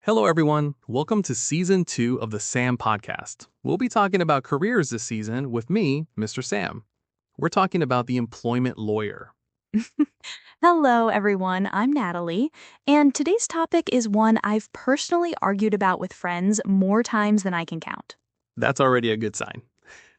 Hello, everyone. Welcome to Season 2 of the Sam Podcast. We'll be talking about careers this season with me, Mr. Sam. We're talking about the employment lawyer. Hello, everyone. I'm Natalie, and today's topic is one I've personally argued about with friends more times than I can count. That's already a good sign.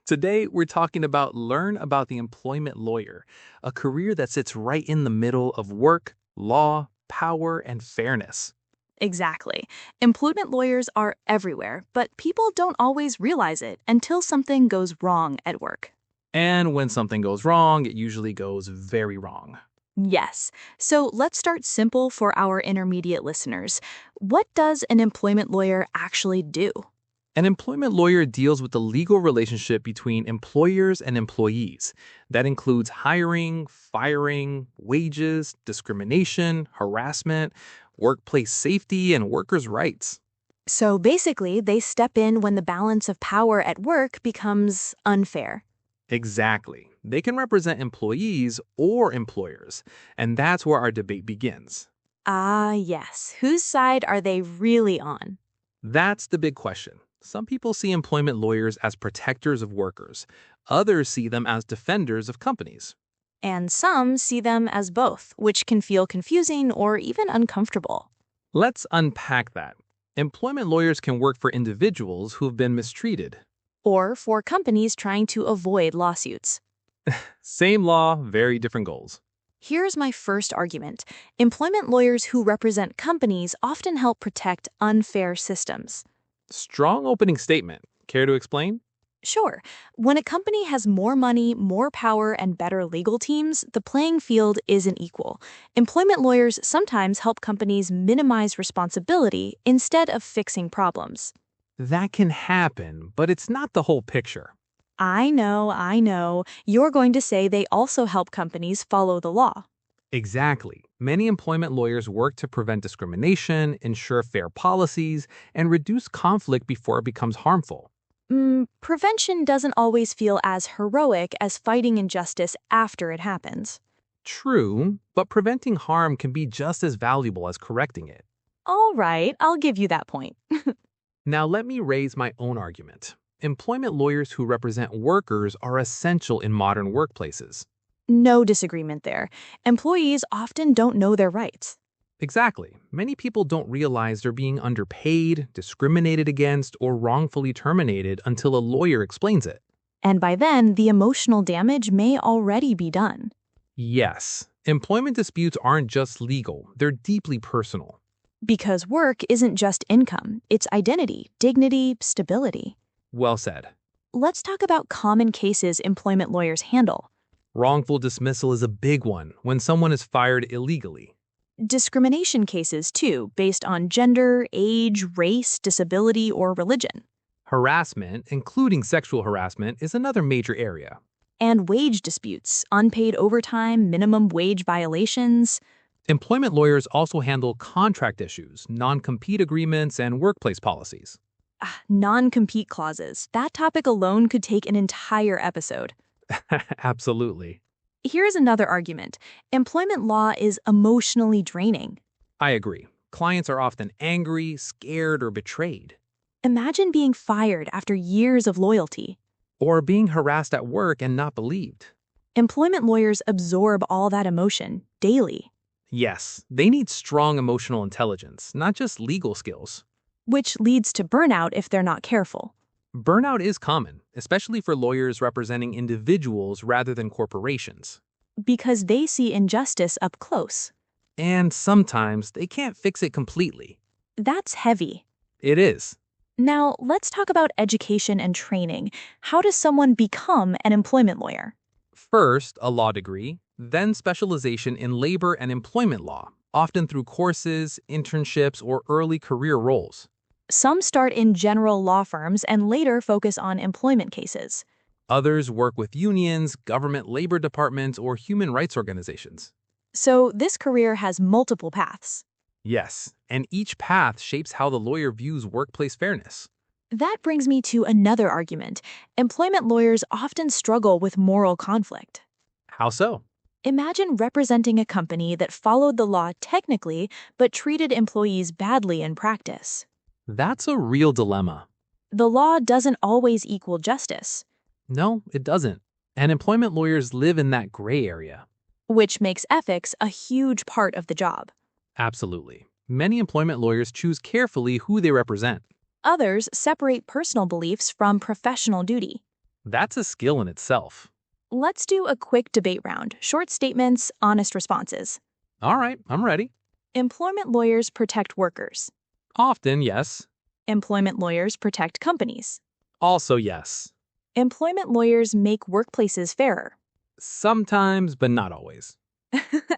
Today, we're talking about learn about the employment lawyer, a career that sits right in the middle of work, law, power, and fairness. Exactly. Employment lawyers are everywhere, but people don't always realize it until something goes wrong at work. And when something goes wrong, it usually goes very wrong. Yes. So let's start simple for our intermediate listeners. What does an employment lawyer actually do? An employment lawyer deals with the legal relationship between employers and employees. That includes hiring, firing, wages, discrimination, harassment, workplace safety, and workers' rights. So basically, they step in when the balance of power at work becomes unfair. Exactly. They can represent employees or employers, and that's where our debate begins. Ah, yes. Whose side are they really on? That's the big question. Some people see employment lawyers as protectors of workers. Others see them as defenders of companies. And some see them as both, which can feel confusing or even uncomfortable. Let's unpack that. Employment lawyers can work for individuals who've been mistreated. Or for companies trying to avoid lawsuits. Same law, very different goals. Here's my first argument. Employment lawyers who represent companies often help protect unfair systems. Strong opening statement. Care to explain? Sure, when a company has more money, more power, and better legal teams, the playing field isn't equal. Employment lawyers sometimes help companies minimize responsibility instead of fixing problems. That can happen, but it's not the whole picture. I know. You're going to say they also help companies follow the law. Exactly. Many employment lawyers work to prevent discrimination, ensure fair policies, and reduce conflict before it becomes harmful. Prevention doesn't always feel as heroic as fighting injustice after it happens. True, but preventing harm can be just as valuable as correcting it. All right, I'll give you that point. Now, let me raise my own argument. Employment lawyers who represent workers are essential in modern workplaces. No disagreement there. Employees often don't know their rights. Exactly. Many people don't realize they're being underpaid, discriminated against, or wrongfully terminated until a lawyer explains it. And by then, the emotional damage may already be done. Yes, employment disputes aren't just legal, they're deeply personal. Because work isn't just income, it's identity, dignity, stability. Well said. Let's talk about common cases employment lawyers handle. Wrongful dismissal is a big one when someone is fired illegally. Discrimination cases, too, based on gender, age, race, disability, or religion. Harassment, including sexual harassment, is another major area. And wage disputes, unpaid overtime, minimum wage violations. Employment lawyers also handle contract issues, non-compete agreements, and workplace policies. Non-compete clauses. That topic alone could take an entire episode. Absolutely. Here's another argument. Employment law is emotionally draining. I agree. Clients are often angry, scared, or betrayed. Imagine being fired after years of loyalty. Or being harassed at work and not believed. Employment lawyers absorb all that emotion daily, Yes, they need strong emotional intelligence, not just legal skills. which leads to burnout if they're not careful. Burnout is common, especially for lawyers representing individuals rather than corporations. Because they see injustice up close. And sometimes they can't fix it completely. That's heavy. It is. Now, let's talk about education and training. How does someone become an employment lawyer? First, a law degree, then specialization in labor and employment law, often through courses, internships, or early career roles. Some start in general law firms and later focus on employment cases. Others work with unions, government labor departments, or human rights organizations. So this career has multiple paths. Yes, and each path shapes how the lawyer views workplace fairness. That brings me to another argument. Employment lawyers often struggle with moral conflict. How so? Imagine representing a company that followed the law technically but treated employees badly in practice. That's a real dilemma. The law doesn't always equal justice, No, it doesn't. And employment lawyers live in that gray area. which makes ethics a huge part of the job. Absolutely. Many employment lawyers choose carefully who they represent. Others separate personal beliefs from professional duty. That's a skill in itself. Let's do a quick debate round. Short statements, honest responses. All right, I'm ready. Employment lawyers protect workers. Often, yes. Employment lawyers protect companies. Also, yes. Employment lawyers make workplaces fairer. Sometimes, but not always.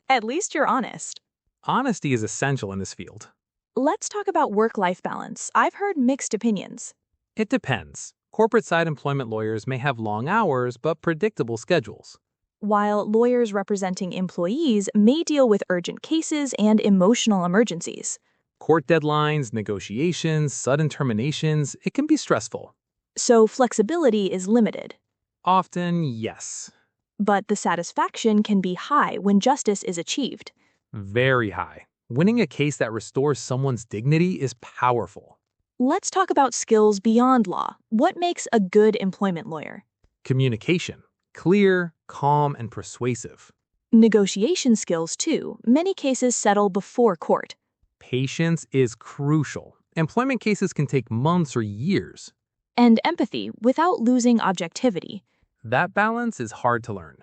At least you're honest. Honesty is essential in this field. Let's talk about work-life balance. I've heard mixed opinions. It depends. Corporate-side employment lawyers may have long hours, but predictable schedules. While lawyers representing employees may deal with urgent cases and emotional emergencies. Court deadlines, negotiations, sudden terminations, it can be stressful. So flexibility is limited. Often, yes. But the satisfaction can be high when justice is achieved. Very high. Winning a case that restores someone's dignity is powerful. Let's talk about skills beyond law. What makes a good employment lawyer? Communication. Clear, calm, and persuasive. Negotiation skills, too. Many cases settle before court. Patience is crucial. Employment cases can take months or years. And empathy without losing objectivity. That balance is hard to learn.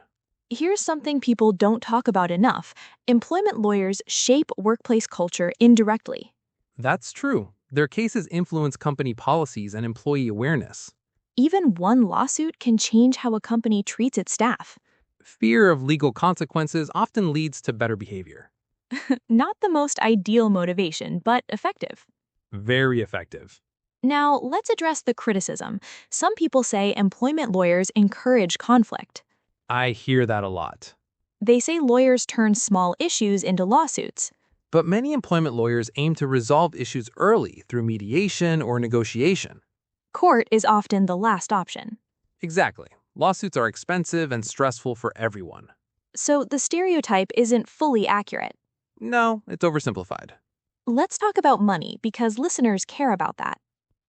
Here's something people don't talk about enough. Employment lawyers shape workplace culture indirectly. That's true. Their cases influence company policies and employee awareness. Even one lawsuit can change how a company treats its staff. Fear of legal consequences often leads to better behavior. Not the most ideal motivation, but effective. Very effective. Now, let's address the criticism. Some people say employment lawyers encourage conflict. I hear that a lot. They say lawyers turn small issues into lawsuits. But many employment lawyers aim to resolve issues early through mediation or negotiation. Court is often the last option. Exactly. Lawsuits are expensive and stressful for everyone. So the stereotype isn't fully accurate. No, it's oversimplified. Let's talk about money because listeners care about that.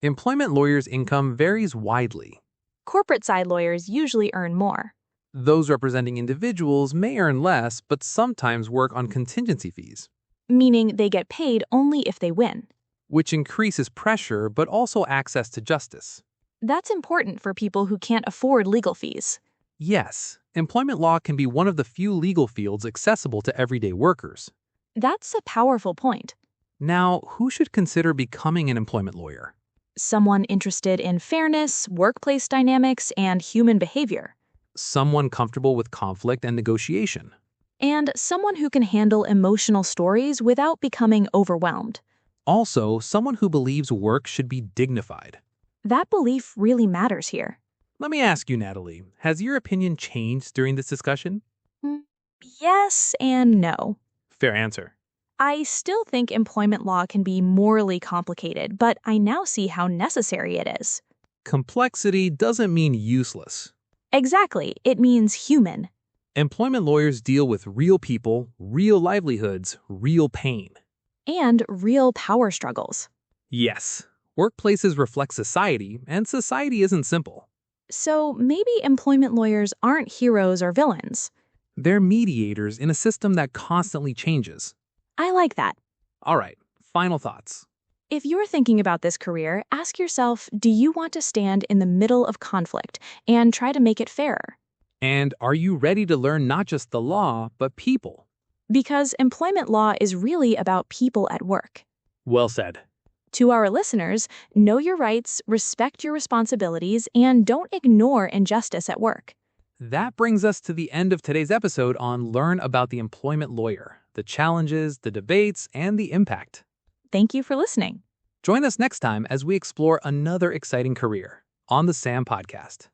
Employment lawyers' income varies widely. Corporate side lawyers usually earn more. Those representing individuals may earn less, but sometimes work on contingency fees, Meaning they get paid only if they win. which increases pressure but also access to justice. That's important for people who can't afford legal fees. Yes, employment law can be one of the few legal fields accessible to everyday workers. That's a powerful point. Now, who should consider becoming an employment lawyer? Someone interested in fairness, workplace dynamics, and human behavior. Someone comfortable with conflict and negotiation. And someone who can handle emotional stories without becoming overwhelmed. Also, someone who believes work should be dignified. That belief really matters here. Let me ask you, Natalie, has your opinion changed during this discussion? Yes and no. Fair answer. I still think employment law can be morally complicated, but I now see how necessary it is. Complexity doesn't mean useless. Exactly, it means human. Employment lawyers deal with real people, real livelihoods, real pain. And real power struggles. Yes, workplaces reflect society, and society isn't simple. So maybe employment lawyers aren't heroes or villains. They're mediators in a system that constantly changes. I like that. All right, final thoughts. If you're thinking about this career, ask yourself, do you want to stand in the middle of conflict and try to make it fairer? And are you ready to learn not just the law, but people? Because employment law is really about people at work. Well said. To our listeners, know your rights, respect your responsibilities, and don't ignore injustice at work. That brings us to the end of today's episode on Learn About the Employment Lawyer, the challenges, the debates, and the impact. Thank you for listening. Join us next time as we explore another exciting career on the SAM Podcast.